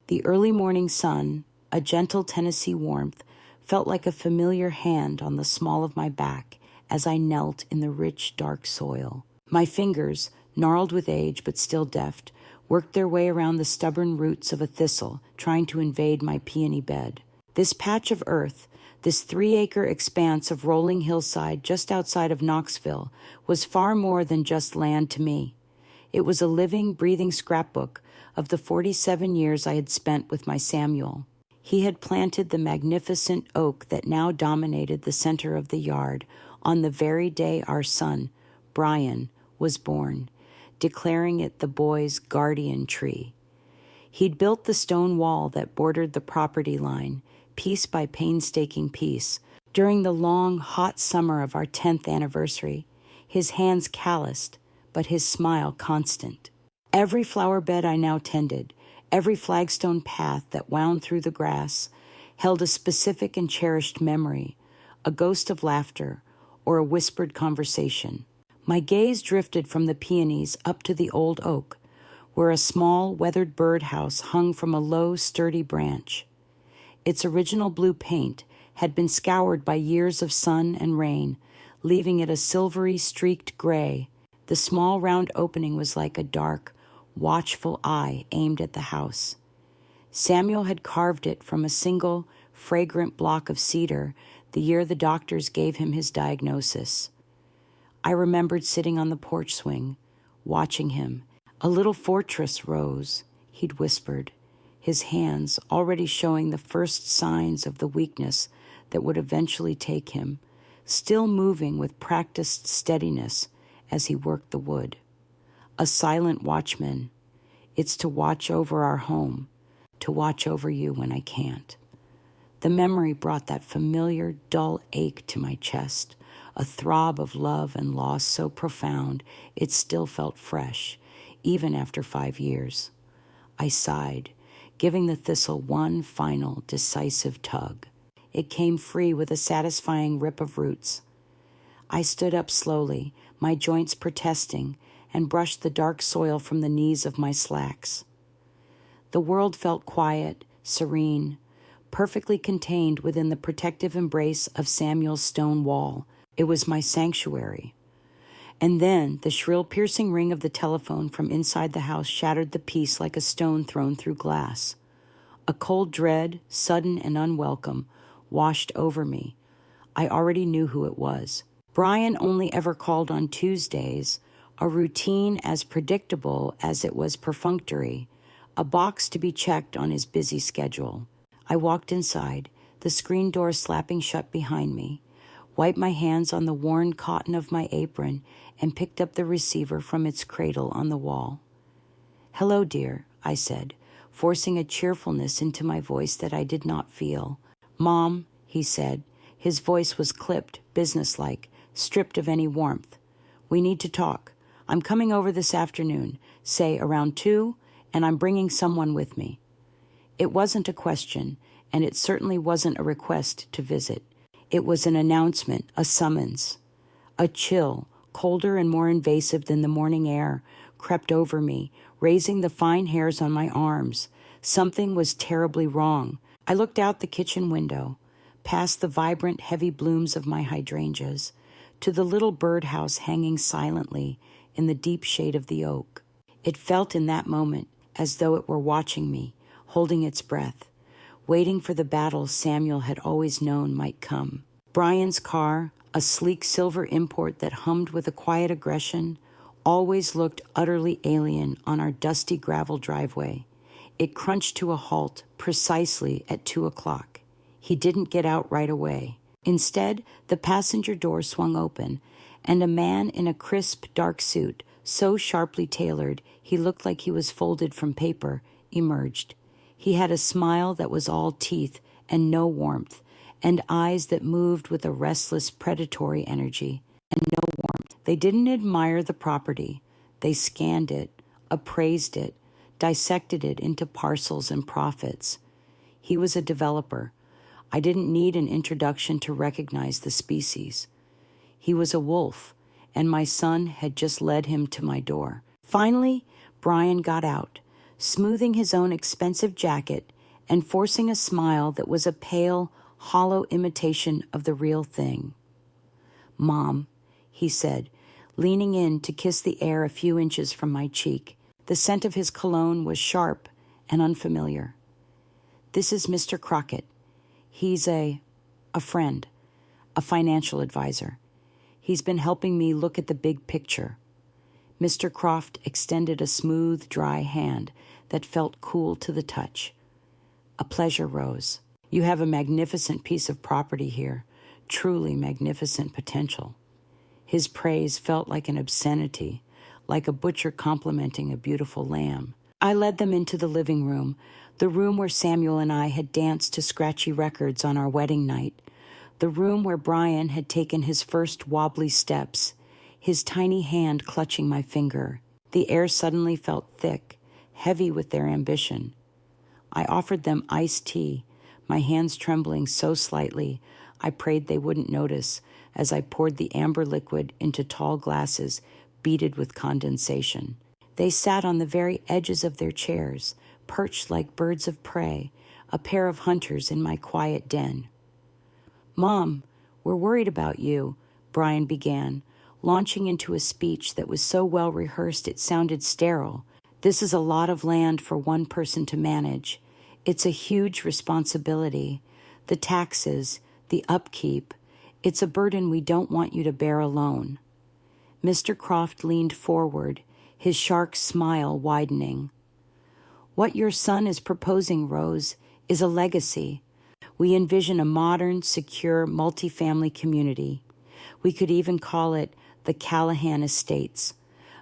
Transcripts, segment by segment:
The early morning sun, a gentle Tennessee warmth, felt like a familiar hand on the small of my back as I knelt in the rich, dark soil. My fingers, gnarled with age but still deft, worked their way around the stubborn roots of a thistle, trying to invade my peony bed. This patch of earth, this 3-acre expanse of rolling hillside just outside of Knoxville, was far more than just land to me. It was a living, breathing scrapbook of the 47 years I had spent with my Samuel. He had planted the magnificent oak that now dominated the center of the yard on the very day our son, Brian, was born, declaring it the boy's guardian tree. He'd built the stone wall that bordered the property line, piece by painstaking piece, during the long, hot summer of our 10th anniversary, his hands calloused, but his smile constant. Every flower bed I now tended, every flagstone path that wound through the grass, held a specific and cherished memory, a ghost of laughter, or a whispered conversation. My gaze drifted from the peonies up to the old oak, where a small, weathered birdhouse hung from a low, sturdy branch. Its original blue paint had been scoured by years of sun and rain, leaving it a silvery, streaked gray. The small, round opening was like a dark, watchful eye aimed at the house. Samuel had carved it from a single, fragrant block of cedar the year the doctors gave him his diagnosis. I remembered sitting on the porch swing, watching him. A little fortress rose, he'd whispered, his hands already showing the first signs of the weakness that would eventually take him, still moving with practiced steadiness as he worked the wood. A silent watchman. It's to watch over our home, to watch over you when I can't. The memory brought that familiar, dull ache to my chest, a throb of love and loss so profound it still felt fresh, even after 5 years. I sighed, giving the thistle one final, decisive tug. It came free with a satisfying rip of roots. I stood up slowly, my joints protesting, and brushed the dark soil from the knees of my slacks. The world felt quiet, serene, perfectly contained within the protective embrace of Samuel's stone wall. It was my sanctuary. And then the shrill, piercing ring of the telephone from inside the house shattered the peace like a stone thrown through glass. A cold dread, sudden and unwelcome, washed over me. I already knew who it was. Brian only ever called on Tuesdays, a routine as predictable as it was perfunctory, a box to be checked on his busy schedule. I walked inside, the screen door slapping shut behind me, wiped my hands on the worn cotton of my apron, and picked up the receiver from its cradle on the wall. "Hello, dear," I said, forcing a cheerfulness into my voice that I did not feel. "Mom," he said. His voice was clipped, businesslike, stripped of any warmth. "We need to talk. I'm coming over this afternoon, say around 2, and I'm bringing someone with me." It wasn't a question, and it certainly wasn't a request to visit. It was an announcement, a summons. A chill, colder and more invasive than the morning air, crept over me, raising the fine hairs on my arms. Something was terribly wrong. I looked out the kitchen window, past the vibrant, heavy blooms of my hydrangeas, to the little birdhouse hanging silently in the deep shade of the oak. It felt in that moment as though it were watching me, holding its breath, waiting for the battle Samuel had always known might come. Brian's car, a sleek silver import that hummed with a quiet aggression, always looked utterly alien on our dusty gravel driveway. It crunched to a halt precisely at 2 o'clock. He didn't get out right away. Instead, the passenger door swung open, and a man in a crisp, dark suit, so sharply tailored he looked like he was folded from paper, emerged. He had a smile that was all teeth and no warmth, and eyes that moved with a restless, predatory energy, and no warmth. They didn't admire the property. They scanned it, appraised it, dissected it into parcels and profits. He was a developer. I didn't need an introduction to recognize the species. He was a wolf, and my son had just led him to my door. Finally, Brian got out, smoothing his own expensive jacket and forcing a smile that was a pale, hollow imitation of the real thing. "Mom," he said, leaning in to kiss the air a few inches from my cheek. The scent of his cologne was sharp and unfamiliar. "This is Mr. Crockett. He's a friend, a financial advisor. He's been helping me look at the big picture." Mr. Croft extended a smooth, dry hand that felt cool to the touch. "A pleasure, Rose. You have a magnificent piece of property here, truly magnificent potential." His praise felt like an obscenity, like a butcher complimenting a beautiful lamb. I led them into the living room, the room where Samuel and I had danced to scratchy records on our wedding night, the room where Brian had taken his first wobbly steps, his tiny hand clutching my finger. The air suddenly felt thick, heavy with their ambition. I offered them iced tea, my hands trembling so slightly I prayed they wouldn't notice as I poured the amber liquid into tall glasses beaded with condensation. They sat on the very edges of their chairs, perched like birds of prey, a pair of hunters in my quiet den. "Mom, we're worried about you," Brian began, launching into a speech that was so well rehearsed it sounded sterile. "This is a lot of land for one person to manage. It's a huge responsibility. The taxes, the upkeep. It's a burden we don't want you to bear alone." Mr. Croft leaned forward, his shark smile widening. "What your son is proposing, Rose, is a legacy. We envision a modern, secure, multifamily community. We could even call it the Callahan Estates,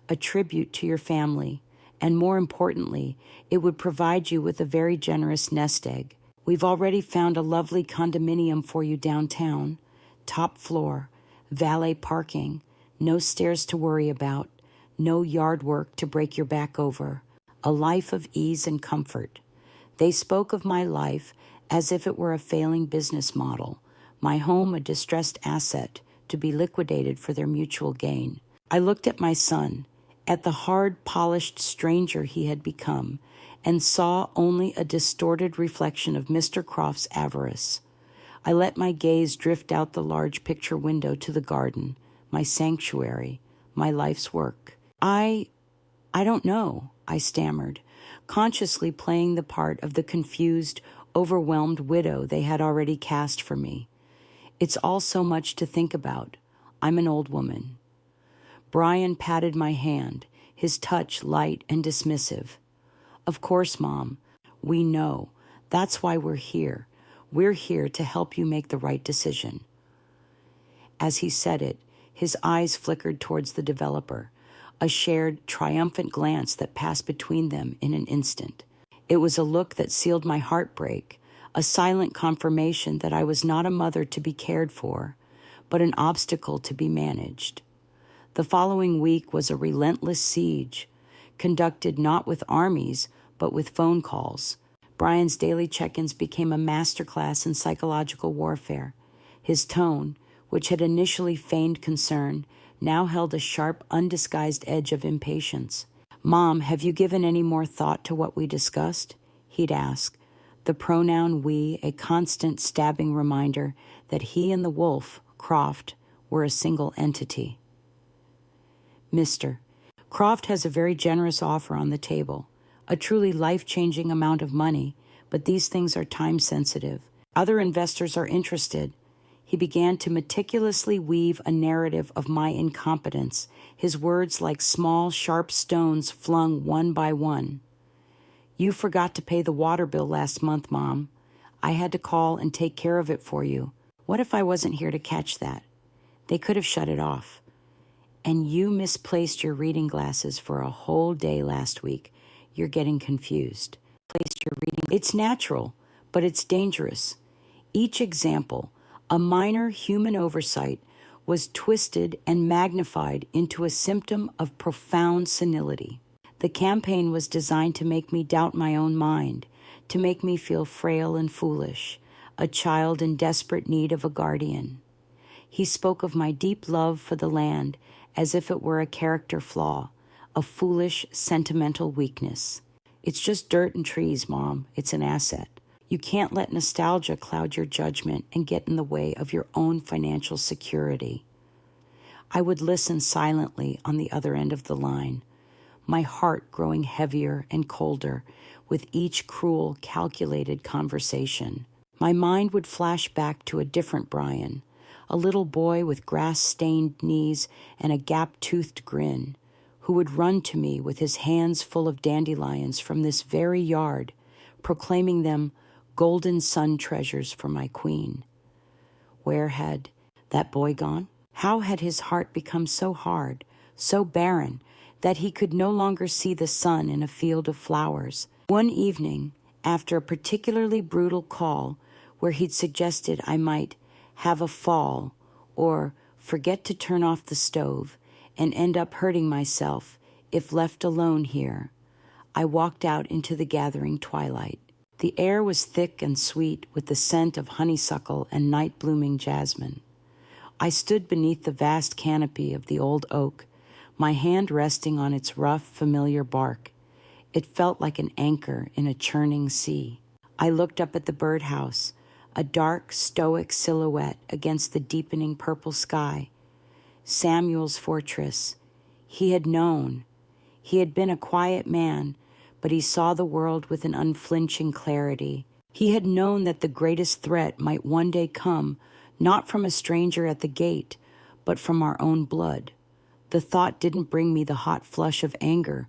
a tribute to your family, and more importantly, it would provide you with a very generous nest egg. We've already found a lovely condominium for you downtown, top floor, valet parking, no stairs to worry about, no yard work to break your back over, a life of ease and comfort." They spoke of my life as if it were a failing business model, my home a distressed asset to be liquidated for their mutual gain. I looked at my son, at the hard, polished stranger he had become, and saw only a distorted reflection of Mr. Croft's avarice. I let my gaze drift out the large picture window to the garden, my sanctuary, my life's work. I don't know," I stammered, consciously playing the part of the confused, overwhelmed widow they had already cast for me. "It's all so much to think about. I'm an old woman." Brian patted my hand, his touch light and dismissive. "Of course, Mom. We know. That's why we're here. We're here to help you make the right decision." As he said it, his eyes flickered towards the developer, a shared, triumphant glance that passed between them in an instant. It was a look that sealed my heartbreak, a silent confirmation that I was not a mother to be cared for, but an obstacle to be managed. The following week was a relentless siege, conducted not with armies, but with phone calls. Brian's daily check-ins became a masterclass in psychological warfare. His tone, which had initially feigned concern, now held a sharp, undisguised edge of impatience. "Mom, have you given any more thought to what we discussed?" he'd ask, the pronoun we a constant stabbing reminder that he and the wolf, Croft, were a single entity. "Mr. Croft has a very generous offer on the table, a truly life-changing amount of money, but these things are time-sensitive. Other investors are interested." He began to meticulously weave a narrative of my incompetence, his words like small, sharp stones flung one by one. "You forgot to pay the water bill last month, Mom. I had to call and take care of it for you. What if I wasn't here to catch that? They could have shut it off. And you misplaced your reading glasses for a whole day last week. You're getting confused. It's natural, but it's dangerous." Each example, a minor human oversight, was twisted and magnified into a symptom of profound senility. The campaign was designed to make me doubt my own mind, to make me feel frail and foolish, a child in desperate need of a guardian. He spoke of my deep love for the land as if it were a character flaw, a foolish, sentimental weakness. It's just dirt and trees, Mom. It's an asset. You can't let nostalgia cloud your judgment and get in the way of your own financial security. I would listen silently on the other end of the line, my heart growing heavier and colder with each cruel, calculated conversation. My mind would flash back to a different Brian, a little boy with grass-stained knees and a gap-toothed grin, who would run to me with his hands full of dandelions from this very yard, proclaiming them golden sun treasures for my queen. Where had that boy gone? How had his heart become so hard, so barren, that he could no longer see the sun in a field of flowers? One evening, after a particularly brutal call where he'd suggested I might have a fall or forget to turn off the stove and end up hurting myself if left alone here, I walked out into the gathering twilight. The air was thick and sweet with the scent of honeysuckle and night-blooming jasmine. I stood beneath the vast canopy of the old oak, my hand resting on its rough, familiar bark. It felt like an anchor in a churning sea. I looked up at the birdhouse, a dark, stoic silhouette against the deepening purple sky. Samuel's fortress. He had known. He had been a quiet man, but he saw the world with an unflinching clarity. He had known that the greatest threat might one day come, not from a stranger at the gate, but from our own blood. The thought didn't bring me the hot flush of anger,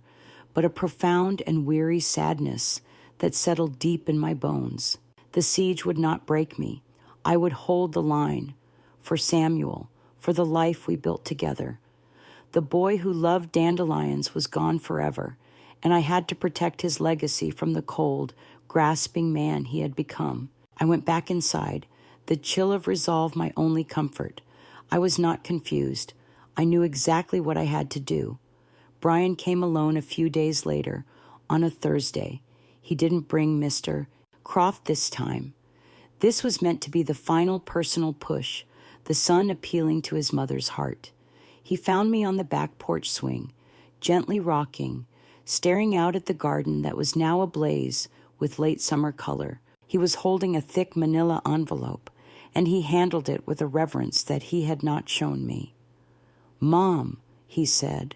but a profound and weary sadness that settled deep in my bones. The siege would not break me. I would hold the line for Samuel, for the life we built together. The boy who loved dandelions was gone forever, and I had to protect his legacy from the cold, grasping man he had become. I went back inside, the chill of resolve my only comfort. I was not confused. I knew exactly what I had to do. Brian came alone a few days later, on a Thursday. He didn't bring Mr. Croft this time. This was meant to be the final personal push, the son appealing to his mother's heart. He found me on the back porch swing, gently rocking, staring out at the garden that was now ablaze with late summer color. He was holding a thick manila envelope, and he handled it with a reverence that he had not shown me. "Mom," he said,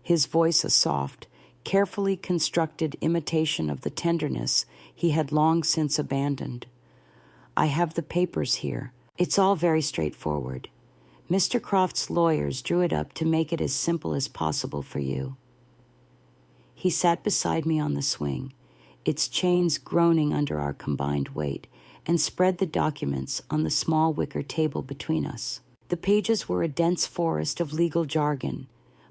his voice a soft, carefully constructed imitation of the tenderness he had long since abandoned. "I have the papers here. It's all very straightforward. Mr. Croft's lawyers drew it up to make it as simple as possible for you." He sat beside me on the swing, its chains groaning under our combined weight, and spread the documents on the small wicker table between us. The pages were a dense forest of legal jargon,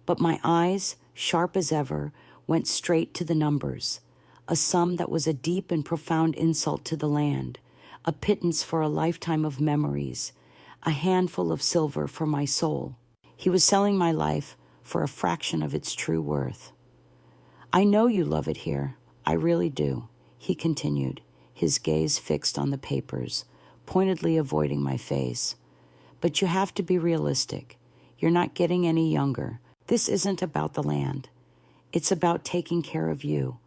but my eyes, sharp as ever, went straight to the numbers, a sum that was a deep and profound insult to the land, a pittance for a lifetime of memories, a handful of silver for my soul. He was selling my life for a fraction of its true worth. "I know you love it here. I really do," he continued, his gaze fixed on the papers, pointedly avoiding my face. "But you have to be realistic. You're not getting any younger. This isn't about the land. It's about taking care of you.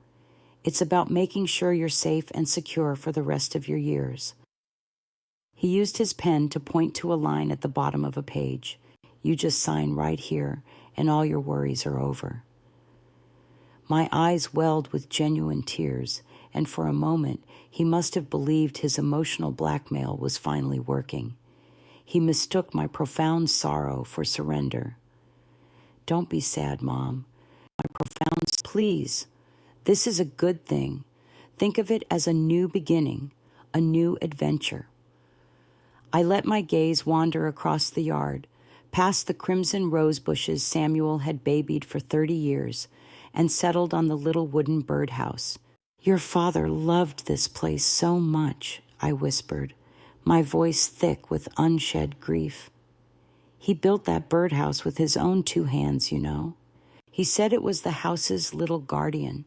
It's about making sure you're safe and secure for the rest of your years." He used his pen to point to a line at the bottom of a page. "You just sign right here, and all your worries are over." My eyes welled with genuine tears, and for a moment he must have believed his emotional blackmail was finally working. He mistook my profound sorrow for surrender. "Don't be sad, Mom. Please. This is a good thing. Think of it as a new beginning, a new adventure." I let my gaze wander across the yard, past the crimson rose bushes Samuel had babied for 30 years, and settled on the little wooden birdhouse. "Your father loved this place so much," I whispered, my voice thick with unshed grief. "He built that birdhouse with his own 2 hands, you know. He said it was the house's little guardian."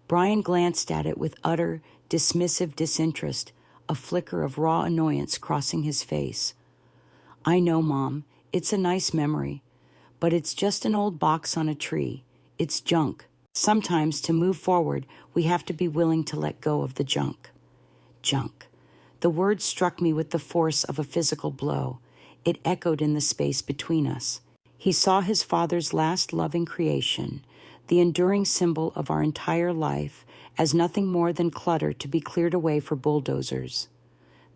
Brian glanced at it with utter, dismissive disinterest, a flicker of raw annoyance crossing his face. "I know, Mom. It's a nice memory. But it's just an old box on a tree. It's junk. Sometimes, to move forward, we have to be willing to let go of the junk. Junk. The word struck me with the force of a physical blow. It echoed in the space between us. He saw his father's last loving creation, the enduring symbol of our entire life, as nothing more than clutter to be cleared away for bulldozers.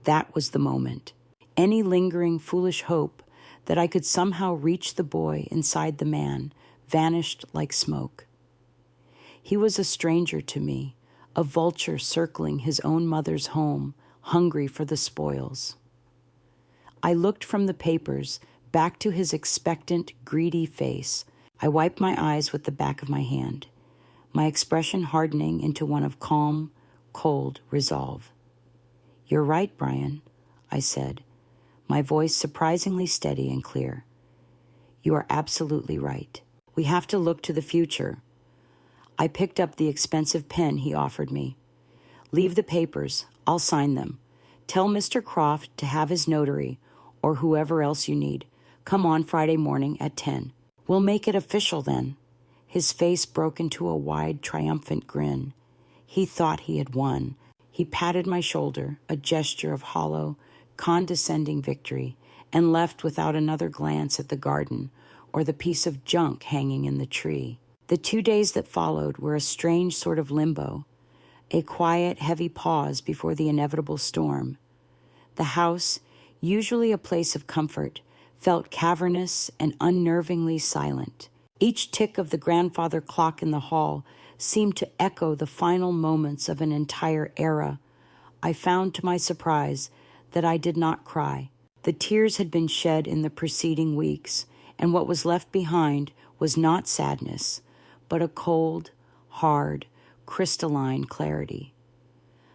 That was the moment. Any lingering, foolish hope that I could somehow reach the boy inside the man vanished like smoke. He was a stranger to me, a vulture circling his own mother's home, hungry for the spoils. I looked from the papers back to his expectant, greedy face. I wiped my eyes with the back of my hand, my expression hardening into one of calm, cold resolve. "You're right, Brian," I said, my voice surprisingly steady and clear. "You are absolutely right. We have to look to the future." I picked up the expensive pen he offered me. "Leave the papers. I'll sign them. Tell Mr. Croft to have his notary, or whoever else you need, come on Friday morning at 10. We'll make it official then." His face broke into a wide, triumphant grin. He thought he had won. He patted my shoulder, a gesture of hollow, condescending victory, and left without another glance at the garden or the piece of junk hanging in the tree. The 2 days that followed were a strange sort of limbo, a quiet, heavy pause before the inevitable storm. The house, usually a place of comfort, felt cavernous and unnervingly silent. Each tick of the grandfather clock in the hall seemed to echo the final moments of an entire era. I found to my surprise that I did not cry. The tears had been shed in the preceding weeks, and what was left behind was not sadness, but a cold, hard, crystalline clarity.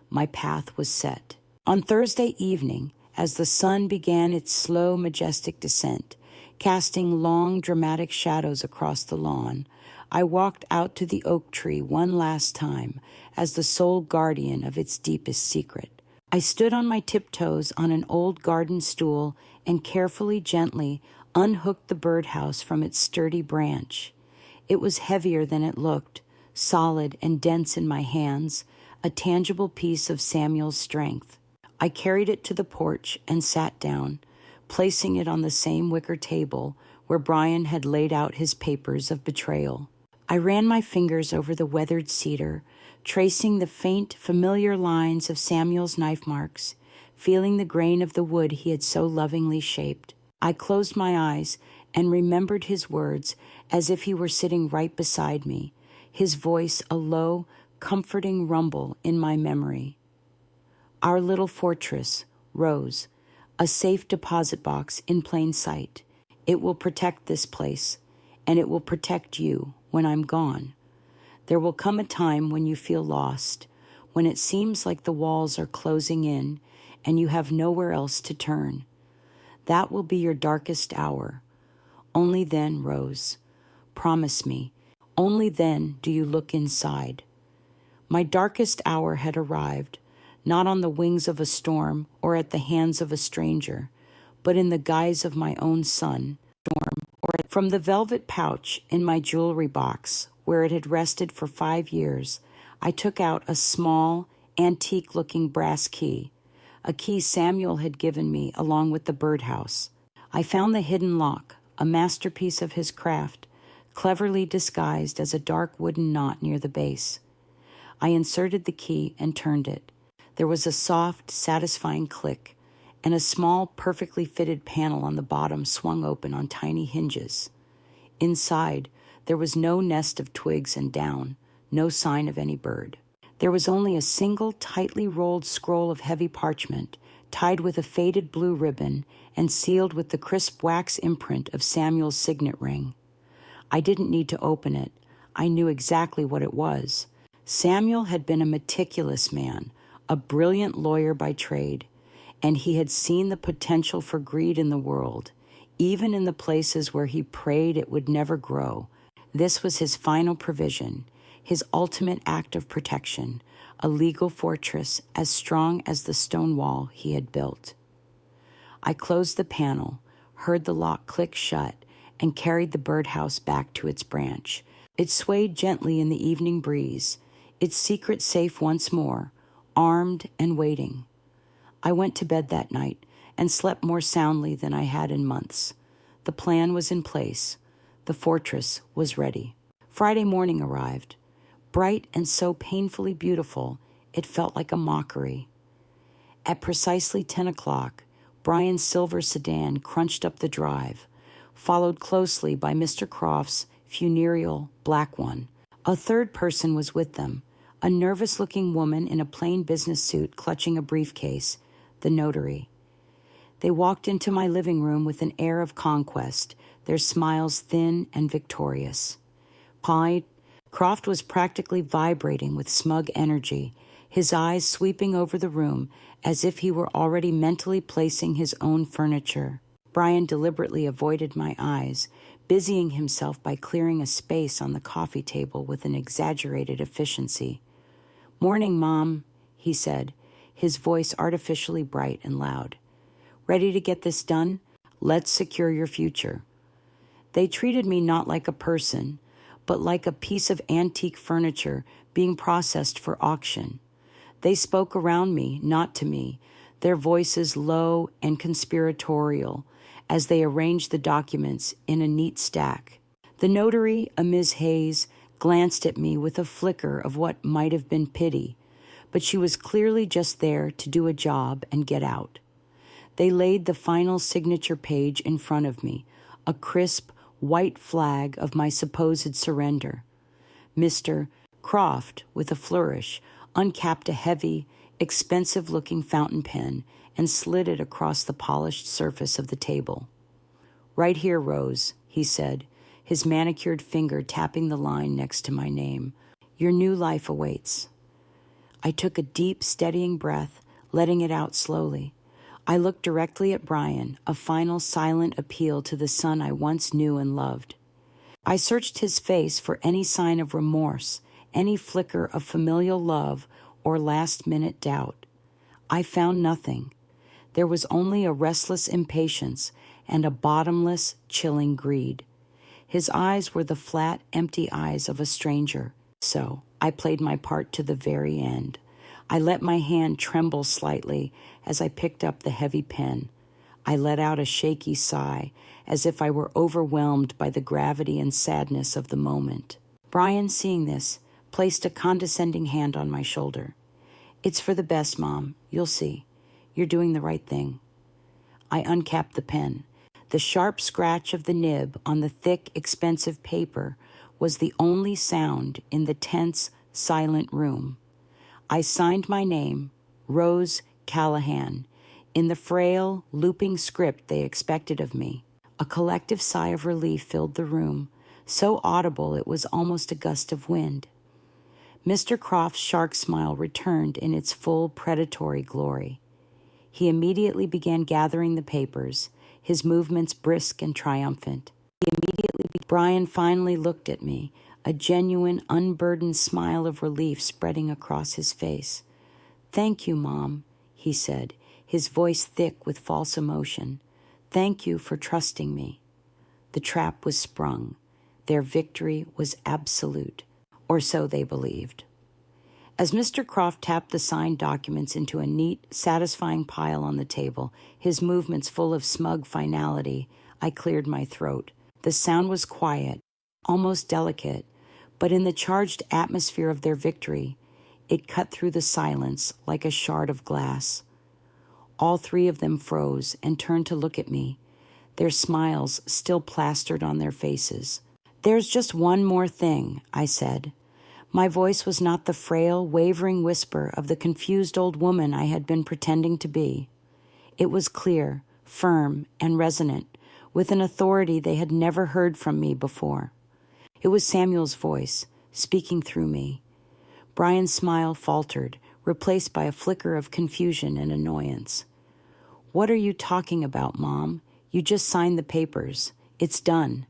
My path was set. On Thursday evening, as the sun began its slow, majestic descent, casting long, dramatic shadows across the lawn, I walked out to the oak tree one last time as the sole guardian of its deepest secret. I stood on my tiptoes on an old garden stool and carefully, gently unhooked the birdhouse from its sturdy branch. It was heavier than it looked, solid and dense in my hands, a tangible piece of Samuel's strength. I carried it to the porch and sat down, placing it on the same wicker table where Brian had laid out his papers of betrayal. I ran my fingers over the weathered cedar, tracing the faint, familiar lines of Samuel's knife marks, feeling the grain of the wood he had so lovingly shaped. I closed my eyes and remembered his words as if he were sitting right beside me, his voice a low, comforting rumble in my memory. Our little fortress, Rose, a safe deposit box in plain sight. It will protect this place, and it will protect you when I'm gone. There will come a time when you feel lost, when it seems like the walls are closing in and you have nowhere else to turn. That will be your darkest hour. Only then, Rose, promise me, only then do you look inside. My darkest hour had arrived, not on the wings of a storm or at the hands of a stranger, but in the guise of my own son. From the velvet pouch in my jewelry box, where it had rested for 5 years, I took out a small, antique-looking brass key, a key Samuel had given me along with the birdhouse. I found the hidden lock, a masterpiece of his craft, cleverly disguised as a dark wooden knot near the base. I inserted the key and turned it. There was a soft, satisfying click, and a small, perfectly fitted panel on the bottom swung open on tiny hinges. Inside, there was no nest of twigs and down, no sign of any bird. There was only a single tightly rolled scroll of heavy parchment, tied with a faded blue ribbon and sealed with the crisp wax imprint of Samuel's signet ring. I didn't need to open it. I knew exactly what it was. Samuel had been a meticulous man, a brilliant lawyer by trade, and he had seen the potential for greed in the world, even in the places where he prayed it would never grow. This was his final provision, his ultimate act of protection, a legal fortress as strong as the stone wall he had built. I closed the panel, heard the lock click shut, and carried the birdhouse back to its branch. It swayed gently in the evening breeze, its secret safe once more, armed and waiting. I went to bed that night and slept more soundly than I had in months. The plan was in place. The fortress was ready. Friday morning arrived. Bright and so painfully beautiful, it felt like a mockery. At precisely 10 o'clock, Brian's silver sedan crunched up the drive, followed closely by Mr. Croft's funereal black one. A third person was with them, a nervous-looking woman in a plain business suit clutching a briefcase, the notary. They walked into my living room with an air of conquest, their smiles thin and victorious. Croft was practically vibrating with smug energy, his eyes sweeping over the room as if he were already mentally placing his own furniture. Brian deliberately avoided my eyes, busying himself by clearing a space on the coffee table with an exaggerated efficiency. "Morning, Mom," he said, his voice artificially bright and loud. "Ready to get this done? Let's secure your future." They treated me not like a person, but like a piece of antique furniture being processed for auction. They spoke around me, not to me, their voices low and conspiratorial, as they arranged the documents in a neat stack. The notary, a Ms. Hayes, glanced at me with a flicker of what might have been pity, but she was clearly just there to do a job and get out. They laid the final signature page in front of me, a crisp, white flag of my supposed surrender. Mr. Croft, with a flourish, uncapped a heavy, expensive-looking fountain pen and slid it across the polished surface of the table. "Right here, Rose," he said, his manicured finger tapping the line next to my name. "Your new life awaits." I took a deep, steadying breath, letting it out slowly. I looked directly at Brian, a final silent appeal to the son I once knew and loved. I searched his face for any sign of remorse, any flicker of familial love or last-minute doubt. I found nothing. There was only a restless impatience and a bottomless, chilling greed. His eyes were the flat, empty eyes of a stranger. So I played my part to the very end. I let my hand tremble slightly as I picked up the heavy pen. I let out a shaky sigh, as if I were overwhelmed by the gravity and sadness of the moment. Brian, seeing this, placed a condescending hand on my shoulder. "It's for the best, Mom. You'll see. You're doing the right thing." I uncapped the pen. The sharp scratch of the nib on the thick, expensive paper was the only sound in the tense, silent room. I signed my name, Rose Callahan, in the frail, looping script they expected of me. A collective sigh of relief filled the room, so audible it was almost a gust of wind. Mr. Croft's shark smile returned in its full predatory glory. He immediately began gathering the papers, his movements brisk and triumphant. Brian finally looked at me, a genuine, unburdened smile of relief spreading across his face. "Thank you, Mom," he said, his voice thick with false emotion. "Thank you for trusting me." The trap was sprung. Their victory was absolute, or so they believed. As Mr. Croft tapped the signed documents into a neat, satisfying pile on the table, his movements full of smug finality, I cleared my throat. The sound was quiet, almost delicate, but in the charged atmosphere of their victory, it cut through the silence like a shard of glass. All three of them froze and turned to look at me, their smiles still plastered on their faces. "There's just one more thing," I said. My voice was not the frail, wavering whisper of the confused old woman I had been pretending to be. It was clear, firm, and resonant, with an authority they had never heard from me before. It was Samuel's voice, speaking through me. Brian's smile faltered, replaced by a flicker of confusion and annoyance. "What are you talking about, Mom? You just signed the papers. It's done."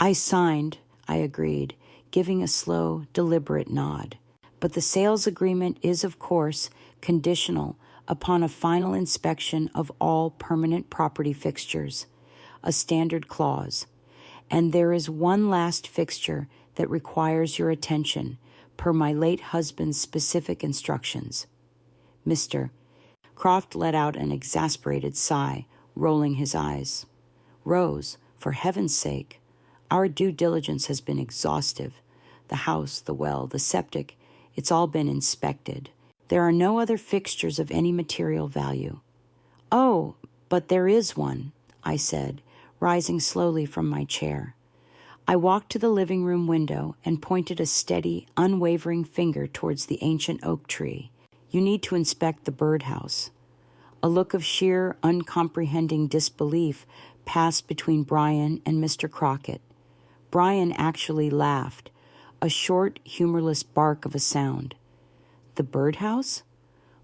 "I signed," I agreed, giving a slow, deliberate nod. "But the sales agreement is, of course, conditional upon a final inspection of all permanent property fixtures, a standard clause. And there is one last fixture that requires your attention, per my late husband's specific instructions. Mr. Croft let out an exasperated sigh, rolling his eyes. Rose, for heaven's sake, our due diligence has been exhaustive. The house, the well, the septic, it's all been inspected. There are no other fixtures of any material value. Oh, but there is one, I said, rising slowly from my chair. I walked to the living room window and pointed a steady, unwavering finger towards the ancient oak tree. You need to inspect the birdhouse. A look of sheer, uncomprehending disbelief passed between Brian and Mr. Crockett. Brian actually laughed, a short, humorless bark of a sound. The birdhouse?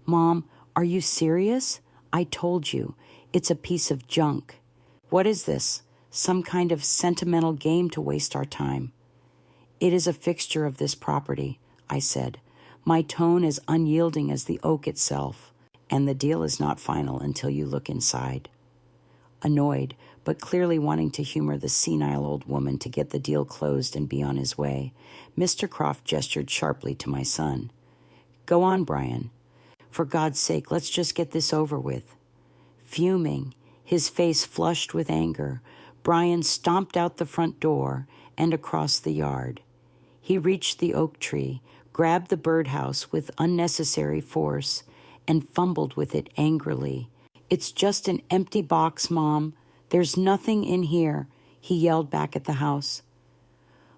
Mom, are you serious? I told you, it's a piece of junk. What is this? Some kind of sentimental game to waste our time? It is a fixture of this property, I said, my tone as unyielding as the oak itself, and the deal is not final until you look inside. Annoyed, but clearly wanting to humor the senile old woman to get the deal closed and be on his way, Mr. Croft gestured sharply to my son. Go on, Brian. For God's sake, let's just get this over with. Fuming, his face flushed with anger, Brian stomped out the front door and across the yard. He reached the oak tree, grabbed the birdhouse with unnecessary force, and fumbled with it angrily. It's just an empty box, Mom. There's nothing in here, he yelled back at the house.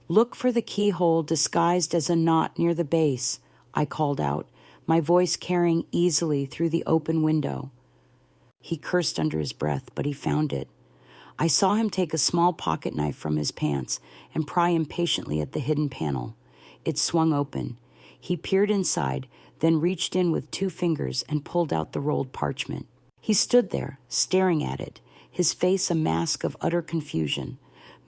Look for the keyhole disguised as a knot near the base, I called out, my voice carrying easily through the open window. He cursed under his breath, but he found it. I saw him take a small pocket knife from his pants and pry impatiently at the hidden panel. It swung open. He peered inside, then reached in with 2 fingers and pulled out the rolled parchment. He stood there, staring at it, his face a mask of utter confusion.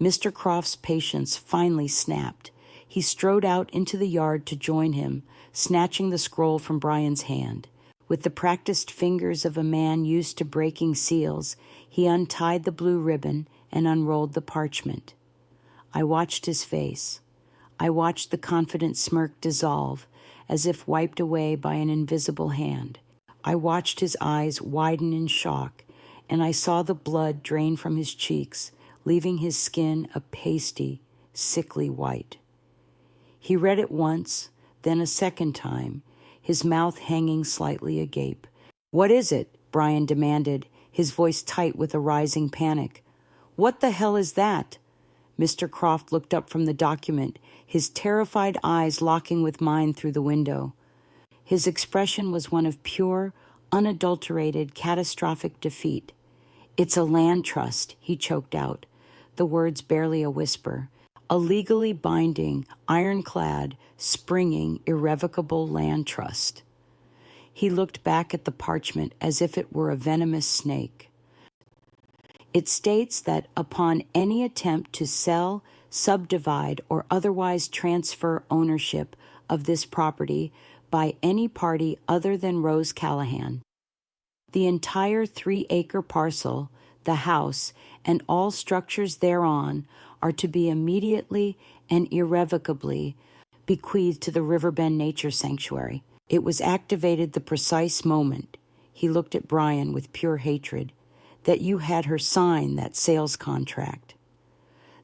Mr. Croft's patience finally snapped. He strode out into the yard to join him, snatching the scroll from Brian's hand. With the practiced fingers of a man used to breaking seals, he untied the blue ribbon and unrolled the parchment. I watched his face. I watched the confident smirk dissolve, as if wiped away by an invisible hand. I watched his eyes widen in shock, and I saw the blood drain from his cheeks, leaving his skin a pasty, sickly white. He read it once, then a second time, his mouth hanging slightly agape. What is it? Brian demanded, his voice tight with a rising panic. What the hell is that? Mr. Croft looked up from the document, his terrified eyes locking with mine through the window. His expression was one of pure, unadulterated, catastrophic defeat. It's a land trust, he choked out, the words barely a whisper. A legally binding, ironclad, springing, irrevocable land trust. He looked back at the parchment as if it were a venomous snake. It states that upon any attempt to sell, subdivide, or otherwise transfer ownership of this property by any party other than Rose Callahan, the entire 3-acre parcel, the house, and all structures thereon are to be immediately and irrevocably bequeathed to the Riverbend Nature Sanctuary. It was activated the precise moment, he looked at Brian with pure hatred, that you had her sign that sales contract.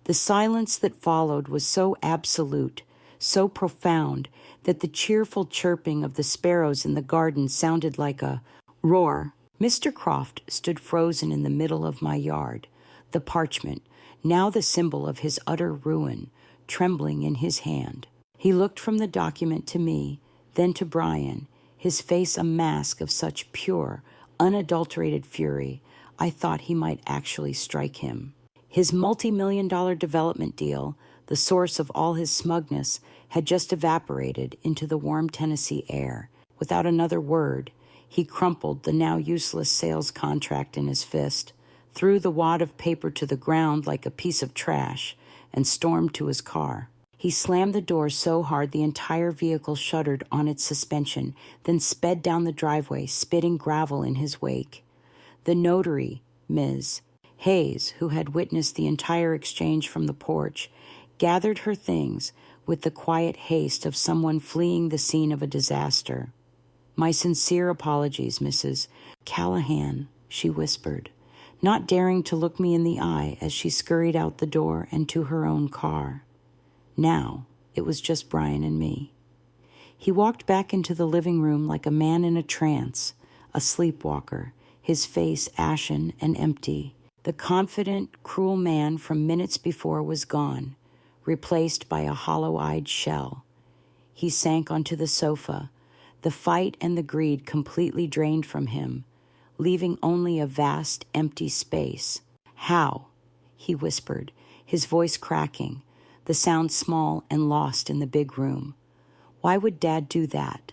The silence that followed was so absolute, so profound, that the cheerful chirping of the sparrows in the garden sounded like a roar. Mr. Croft stood frozen in the middle of my yard, the parchment, now the symbol of his utter ruin, trembling in his hand. He looked from the document to me, then to Brian, his face a mask of such pure, unadulterated fury, I thought he might actually strike him. His multi-million-dollar development deal, the source of all his smugness, had just evaporated into the warm Tennessee air. Without another word, he crumpled the now useless sales contract in his fist, threw the wad of paper to the ground like a piece of trash, and stormed to his car. He slammed the door so hard the entire vehicle shuddered on its suspension, then sped down the driveway, spitting gravel in his wake. The notary, Ms. Hayes, who had witnessed the entire exchange from the porch, gathered her things with the quiet haste of someone fleeing the scene of a disaster. "My sincere apologies, Mrs. Callahan," she whispered, not daring to look me in the eye as she scurried out the door and to her own car. Now it was just Brian and me. He walked back into the living room like a man in a trance, a sleepwalker, his face ashen and empty. The confident, cruel man from minutes before was gone, replaced by a hollow-eyed shell. He sank onto the sofa, the fight and the greed completely drained from him, leaving only a vast, empty space. "How?" he whispered, his voice cracking, the sound small and lost in the big room. "Why would Dad do that?"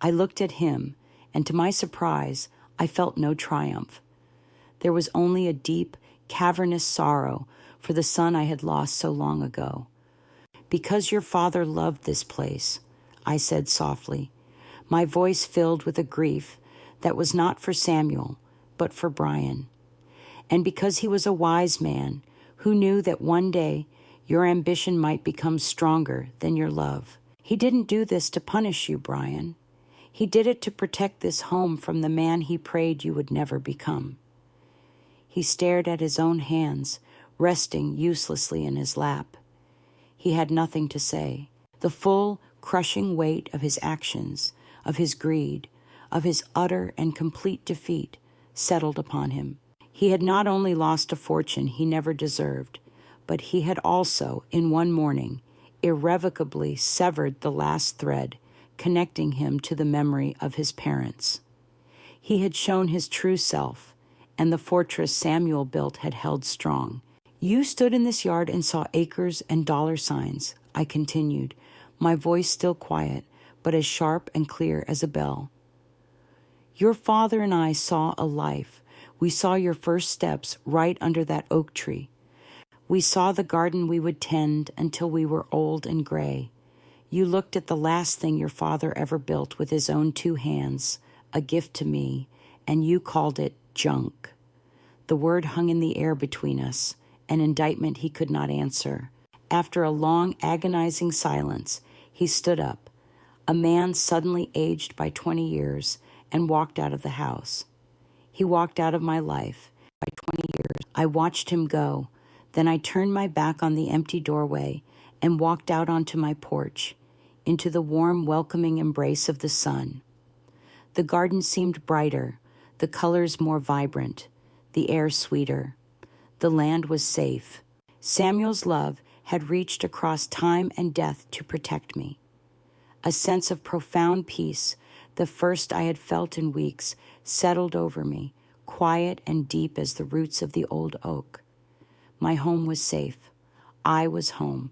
I looked at him, and to my surprise, I felt no triumph. There was only a deep, cavernous sorrow for the son I had lost so long ago. "Because your father loved this place," I said softly, my voice filled with a grief that was not for Samuel, but for Brian. "And because he was a wise man who knew that one day your ambition might become stronger than your love. He didn't do this to punish you, Brian. He did it to protect this home from the man he prayed you would never become." He stared at his own hands, resting uselessly in his lap. He had nothing to say. The full, crushing weight of his actions, of his greed, of his utter and complete defeat settled upon him. He had not only lost a fortune he never deserved, but he had also, in one morning, irrevocably severed the last thread connecting him to the memory of his parents. He had shown his true self, and the fortress Samuel built had held strong. "You stood in this yard and saw acres and dollar signs," I continued, my voice still quiet, but as sharp and clear as a bell. "Your father and I saw a life. We saw your first steps right under that oak tree. We saw the garden we would tend until we were old and gray. You looked at the last thing your father ever built with his own 2 hands, a gift to me, and you called it junk." The word hung in the air between us, an indictment he could not answer. After a long, agonizing silence, he stood up, a man suddenly aged by 20 years, and walked out of the house. He walked out of my life. By 20 years, I watched him go. Then I turned my back on the empty doorway and walked out onto my porch, into the warm, welcoming embrace of the sun. The garden seemed brighter, the colors more vibrant, the air sweeter. The land was safe. Samuel's love had reached across time and death to protect me. A sense of profound peace, the first I had felt in weeks, settled over me, quiet and deep as the roots of the old oak. My home was safe. I was home,